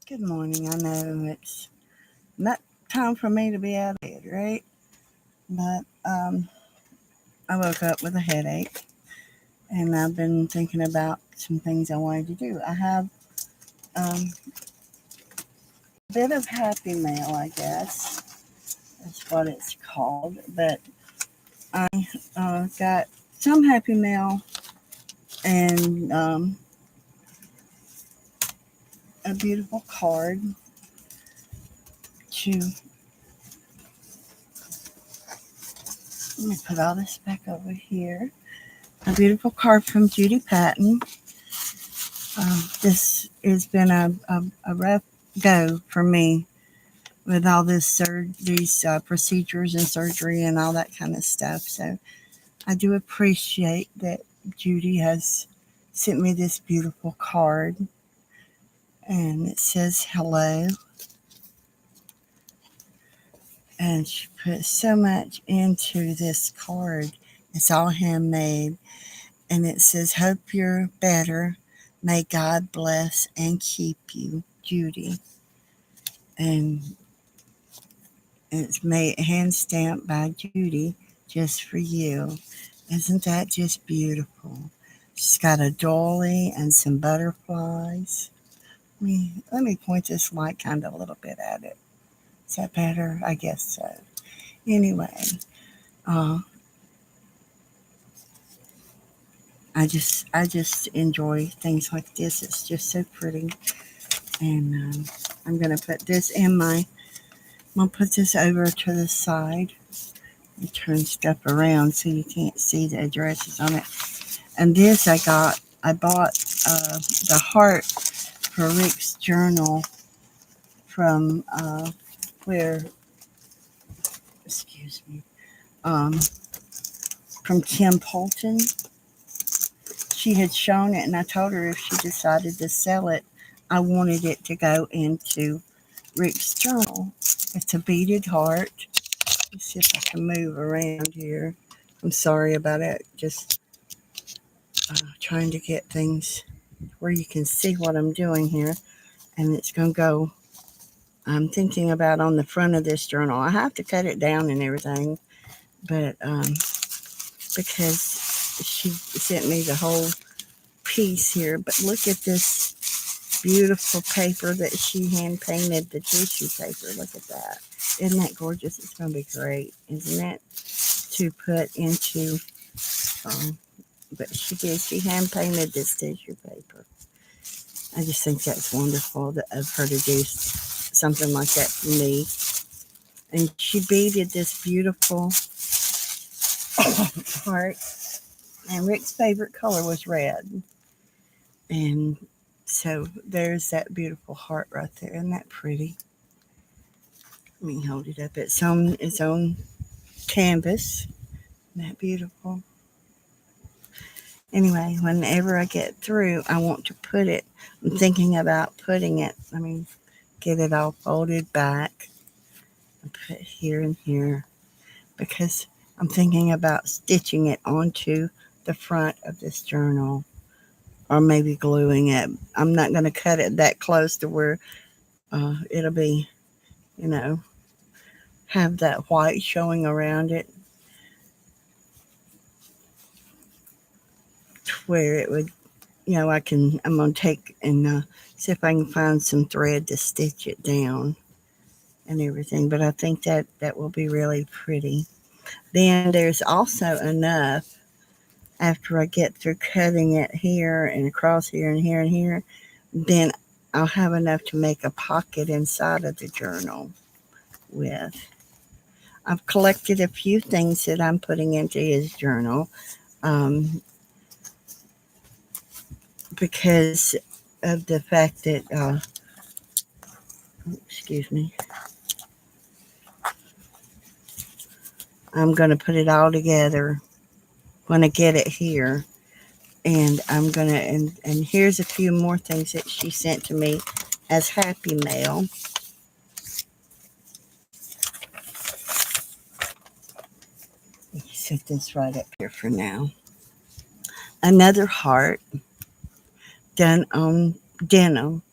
Good morning. I know it's not time for me to be out of bed, right? But I woke up with a headache and I've been thinking about some things I wanted to do. I have a bit of happy mail, I guess. That's what it's called. But I got some happy mail and a beautiful card to. Let me put all this back over here. A beautiful card from Judy Patton. This has been a rough go for me with all these procedures and surgery and all that kind of stuff. So I do appreciate that Judy has sent me this beautiful card, and it says hello. And she put so much into this card. It's all handmade, and it says, "Hope you're better. May God bless and keep you, Judy." And it's made hand stamped by Judy just for you. Isn't that just beautiful? She's got a dolly and some butterflies. Let me point this light kind of a little bit at it. Is that better? I guess so. Anyway, uh, I just enjoy things like this. It's just so pretty, and I'm gonna put this in my. I'm gonna put this over to the side and turn stuff around so you can't see the addresses on it. And this I bought the heart for Rick's journal from where, excuse me, um, from Kim Polton. She had shown it, and I told her if she decided to sell it, I wanted it to go into Rick's journal. It's a beaded heart. Let's see if I can move around here. I'm sorry about it. Just trying to get things where you can see what I'm doing here. And it's going to go, I'm thinking about on the front of this journal. I have to cut it down and everything, but because she sent me the whole piece here. But look at this beautiful paper that she hand painted, the tissue paper. Look at that. Isn't that gorgeous? It's going to be great, isn't it? To put into, um, but she did. She hand painted this tissue paper. I just think that's wonderful of her to do something like that for me. And she beaded this beautiful heart. And Rick's favorite color was red. And so there's that beautiful heart right there. Isn't that pretty? Let me hold it up. It's on its own canvas. Isn't that beautiful? Anyway, whenever I get through, I want to put it. I'm thinking about putting it. Let me get it all folded back and put here and here because I'm thinking about stitching it onto the front of this journal or maybe gluing it. I'm not going to cut it that close to where it'll be, you know, have that white showing around it to where it would, I'm going to take and see if I can find some thread to stitch it down and everything. But I think that will be really pretty. Then there's also enough after I get through cutting it here and across here and here and here, then I'll have enough to make a pocket inside of the journal with. I've collected a few things that I'm putting into his journal um, because of the fact that, excuse me, I'm going to put it all together when I get it here. And I'm going to, and here's a few more things that she sent to me as happy mail. Set this right up here for now. Another heart done on denim.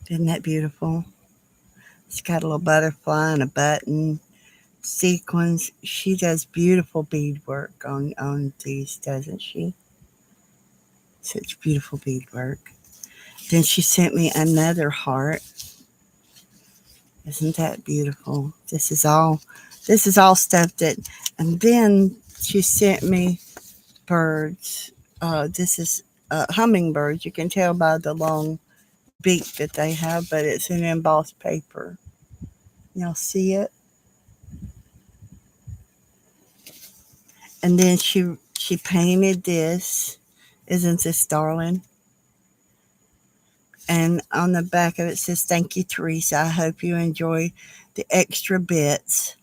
Isn't that beautiful? It's got a little butterfly and a button, sequins. She does beautiful beadwork on these, doesn't she? Such beautiful beadwork. Then she sent me another heart. Isn't that beautiful? This is all stuff that, and then she sent me birds. This is hummingbirds. You can tell by the long beak that they have, but it's in embossed paper. Y'all see it? And then she painted this. Isn't this darling? And on the back of it says, "Thank you, Teresa. I hope you enjoy the extra bits."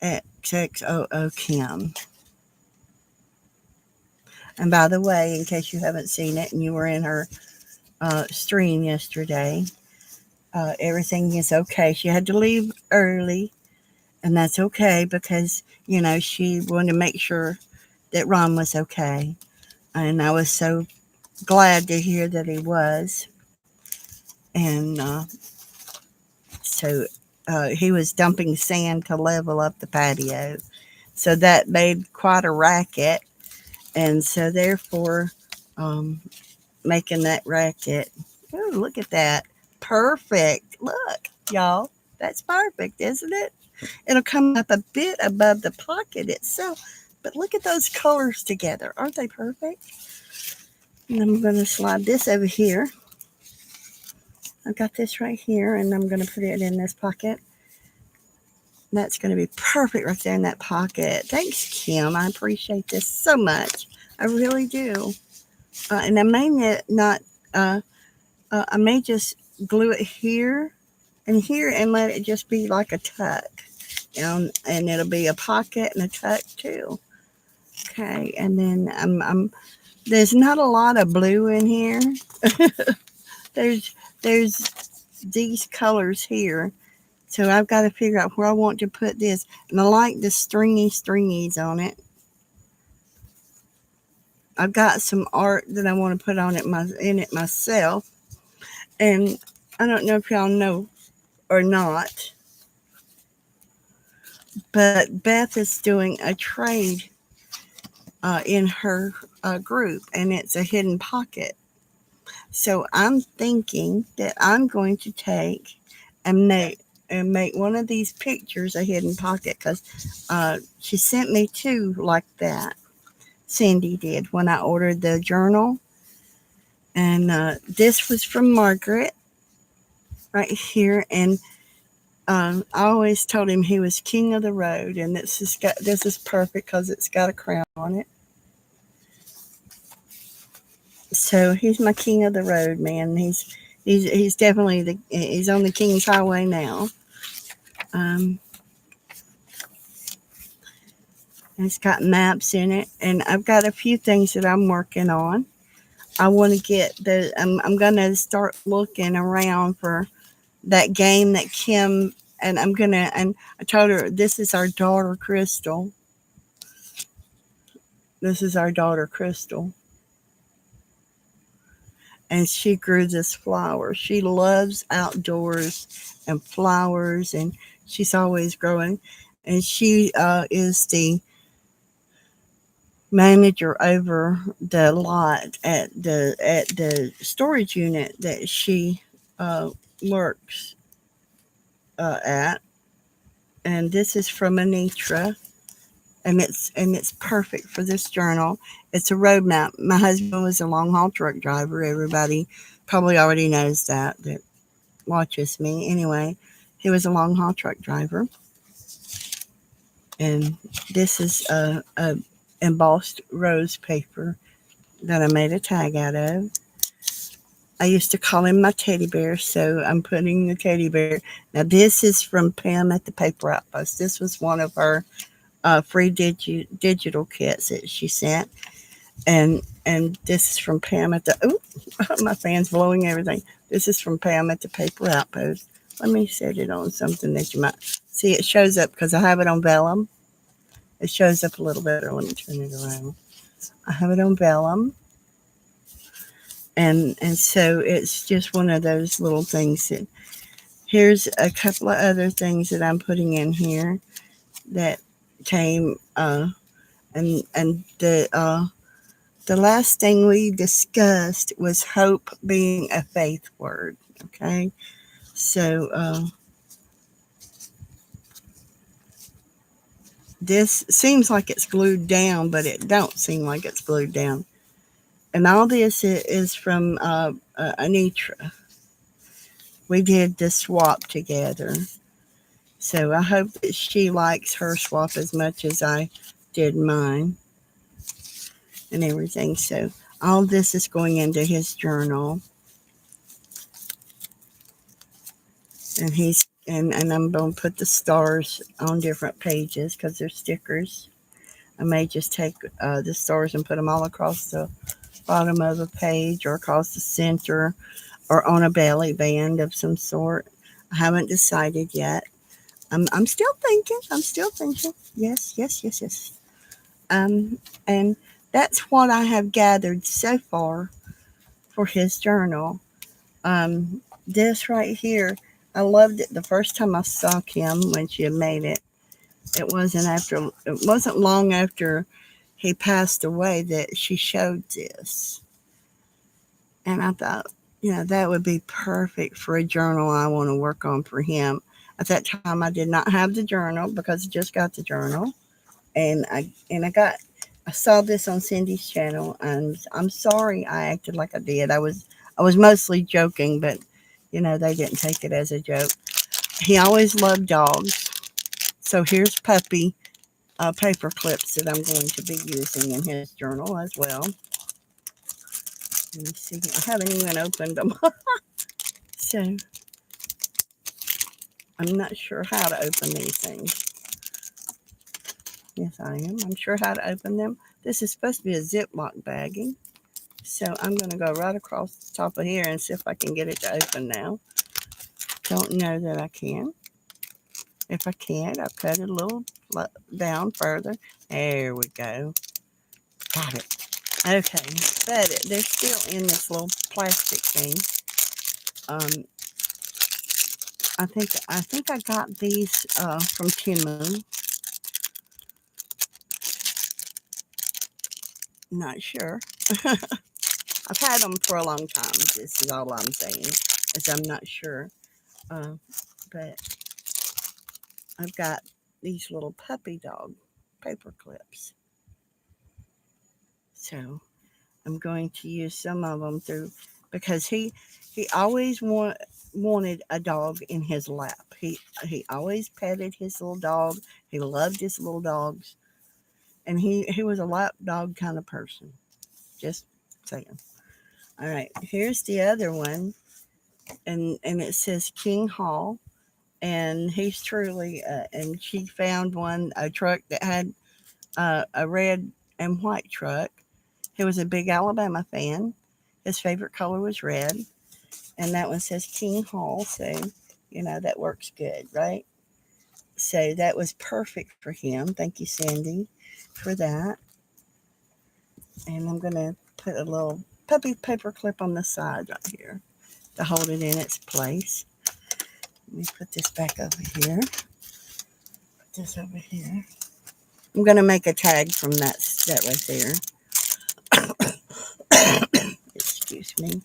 XXOO Kim. And by the way, in case you haven't seen it and you were in her stream yesterday, everything is okay. She had to leave early, and that's okay because, she wanted to make sure that Ron was okay. And I was so glad to hear that he was. And so he was dumping sand to level up the patio. So that made quite a racket. And so, therefore, um, making that racket. Oh, look at that. Perfect. Look, y'all. That's perfect, isn't it? It'll come up a bit above the pocket itself. But look at those colors together. Aren't they perfect? And I'm going to slide this over here. I've got this right here, and I'm going to put it in this pocket. That's going to be perfect right there in that pocket. Thanks, Kim. I appreciate this so much. I really do. And I may not, I may just glue it here and let it just be like a tuck. And it'll be a pocket and a tuck too. Okay, and then there's not a lot of blue in here. there's these colors here. So I've got to figure out where I want to put this. And I like the stringies on it. I've got some art that I want to put on it in it myself. And I don't know if y'all know or not, but Beth is doing a trade in her group, and it's a hidden pocket. So I'm thinking that I'm going to take and make one of these pictures a hidden pocket because she sent me two like that. Cindy did when I ordered the journal. And this was from Margaret right here. And I always told him he was king of the road. And this is perfect because it's got a crown on it. So he's my king of the road, man. He's definitely he's on the King's Highway now. It's got maps in it, and I've got a few things that I'm working on. I want to get I'm gonna start looking around for that game that Kim and and I told her this is our daughter Crystal. This is our daughter Crystal. And she grew this flower. She loves outdoors and flowers, and she's always growing. And she is the manager over the lot at the storage unit that she works at. And this is from Anitra, and it's perfect for this journal. It's a road map. My husband was a long haul truck driver. Everybody probably already knows that watches me. Anyway, he was a long haul truck driver. And this is a embossed rose paper that I made a tag out of. I used to call him my teddy bear, so I'm putting the teddy bear. Now this is from Pam at the Paper Outpost. This was one of her free digital kits that she sent, and this is from Pam at the. Oh, my fan's blowing everything. This is from Pam at the Paper Outpost. Let me set it on something that you might see. It shows up because I have it on vellum. It shows up a little better. Let me turn it around. I have it on vellum, And so it's just one of those little things that here's a couple of other things that I'm putting in here that came and the last thing we discussed was hope being a faith word. Okay, so this seems like it's glued down, but it don't seem like it's glued down. And all this is from Anitra. We did the swap together. So I hope that she likes her swap as much as I did mine and everything. So all this is going into his journal. And I'm going to put the stars on different pages because they're stickers. I may just take the stars and put them all across the bottom of a page or across the center or on a belly band of some sort. I haven't decided yet. I'm still thinking. I'm still thinking. Yes, yes, yes, yes. And that's what I have gathered so far for his journal. This right here, I loved it the first time I saw Kim when she had made it. It wasn't long after he passed away that she showed this. And I thought, that would be perfect for a journal I want to work on for him. At that time, I did not have the journal because I just got the journal, and I saw this on Cindy's channel, and I'm sorry I acted like I did. I was mostly joking, but they didn't take it as a joke. He always loved dogs, so here's puppy paper clips that I'm going to be using in his journal as well. Let me see. I haven't even opened them. So I'm not sure how to open these things. Yes, I am. I'm sure how to open them. This is supposed to be a Ziploc bagging. So I'm going to go right across the top of here and see if I can get it to open now. Don't know that I can. If I can't, I'll cut it a little down further. There we go. Got it. Okay, but they're still in this little plastic thing. Um, I think I got these from Temu. Not sure. I've had them for a long time. This is all I'm saying, is I'm not sure. Uh, but I've got these little puppy dog paper clips. So I'm going to use some of them through because he always wanted a dog in his lap. He always petted his little dog. He loved his little dogs, and he was a lap dog kind of person. Just saying. All right, here's the other one, and it says King Hall, and he's truly and she found a truck that had a red and white truck. He was a big Alabama fan. His favorite color was red, and that one says King Hall, so that works good, right? So that was perfect for him. Thank you, Sandy, for that. And I'm gonna put a little puppy paper clip on the side right here to hold it in its place. Let me put this back over here. Put this over here. I'm gonna make a tag from that right there. Excuse me.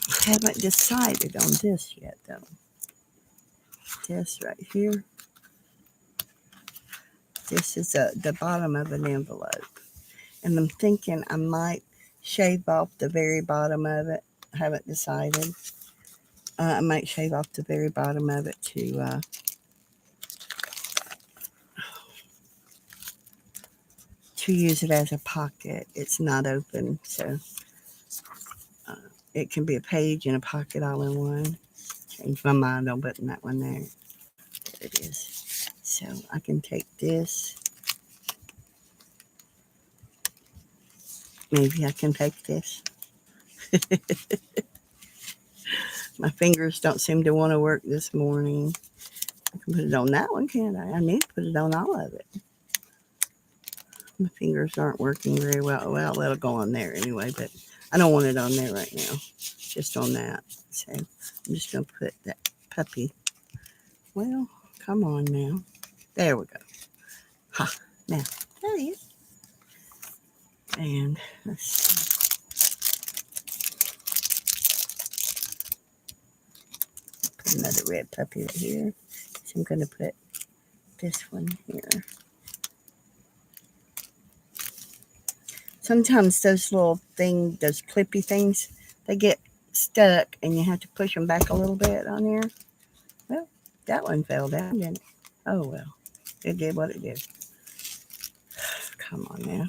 I haven't decided on this yet, though. This right here. This is the bottom of an envelope. And I'm thinking I might shave off the very bottom of it. I haven't decided. I might shave off the very bottom of it to use it as a pocket. It's not open, so uh, it can be a page and a pocket all in one. Change my mind on putting that one there. There it is. So I can take this. Maybe I can take this. My fingers don't seem to want to work this morning. I can put it on that one, can't I? I need to put it on all of it. My fingers aren't working very well. Well, that'll go on there anyway, but I don't want it on there right now. Just on that. So I'm just going to put that puppy. Well, come on now. There we go. Ha. Now, there he is. And let's see. Put another red puppy right here. So I'm going to put this one here. Sometimes those little things, those clippy things, they get stuck and you have to push them back a little bit on there. Well, that one fell down, didn't it? Oh, well. It did what it did. Come on now.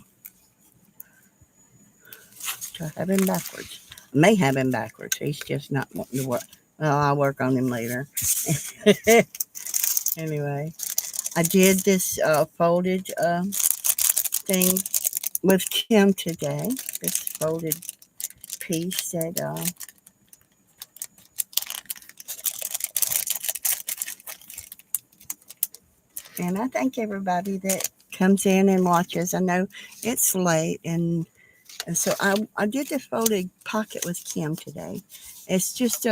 Do I have him backwards? I may have him backwards. He's just not wanting to work. Well, I'll work on him later. Anyway, I did this folded thing with Kim today. This folded piece that and I thank everybody that comes in and watches. I know it's late, and so I did this folded pocket with Kim today. It's just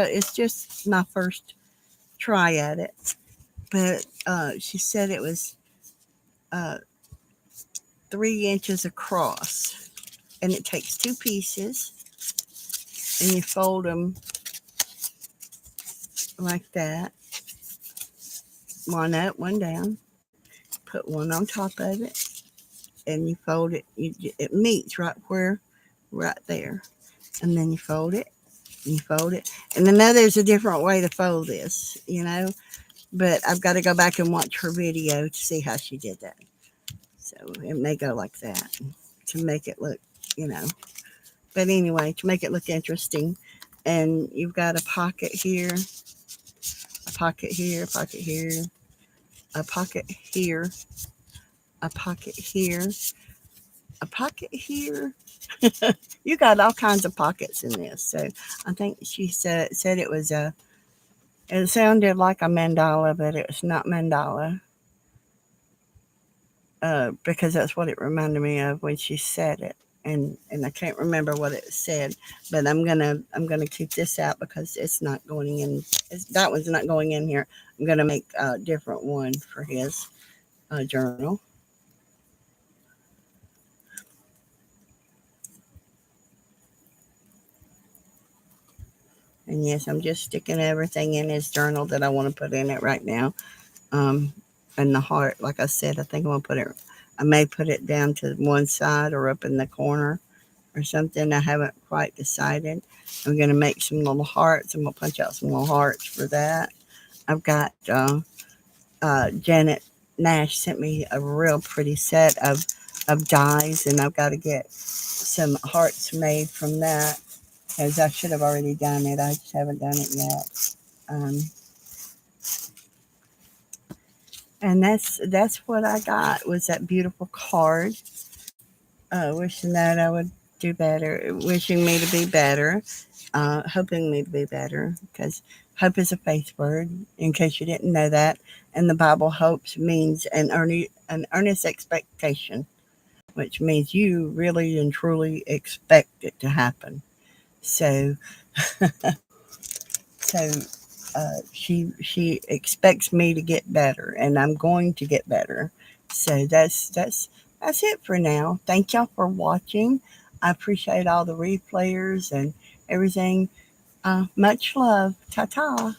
my first try at it, but she said it was 3 inches across, and it takes 2 pieces, and you fold them like that, one up, one down, put one on top of it, and you fold it. It meets right there, and then you fold it, and you fold it. And I know there's a different way to fold this, but I've got to go back and watch her video to see how she did that. So it may go like that to make it look, But anyway, to make it look interesting. And you've got a pocket here, a pocket here, a pocket here, a pocket here, a pocket here, a pocket here. You got all kinds of pockets in this. So I think she said it was it sounded like a mandala, but it was not mandala. Because that's what it reminded me of when she said it. And I can't remember what it said, but I'm gonna keep this out because it's not going in. That one's not going in here. I'm gonna make a different one for his journal. And yes, I'm just sticking everything in his journal that I want to put in it right now. And the heart, like I said, I think I'm gonna put it. I may put it down to one side or up in the corner or something. I haven't quite decided. I'm going to make some little hearts. I'm going to punch out some little hearts for that. I've got Janet Nash sent me a real pretty set of dies, and I've got to get some hearts made from that because I should have already done it. I just haven't done it yet. And that's what I got was that beautiful card. Wishing that I would do better, wishing me to be better, hoping me to be better, because hope is a faith word, in case you didn't know that. And the Bible hopes means an earnest expectation, which means you really and truly expect it to happen. So, she expects me to get better, and I'm going to get better. So that's it for now. Thank y'all for watching. I appreciate all the replayers and everything. Much love. Ta ta.